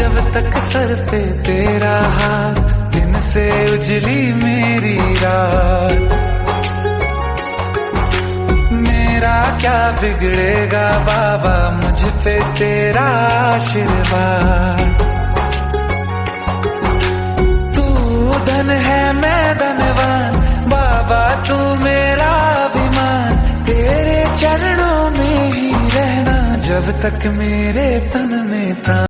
जब तक सर पे तेरा हाथ, दिन से उजली मेरी रात। मेरा क्या बिगड़ेगा बाबा, मुझ पे तेरा आशीर्वाद। तू धन है मैं धनवान, बाबा तू मेरा अभिमान। तेरे चरणों में ही रहना जब तक मेरे तन में प्राण।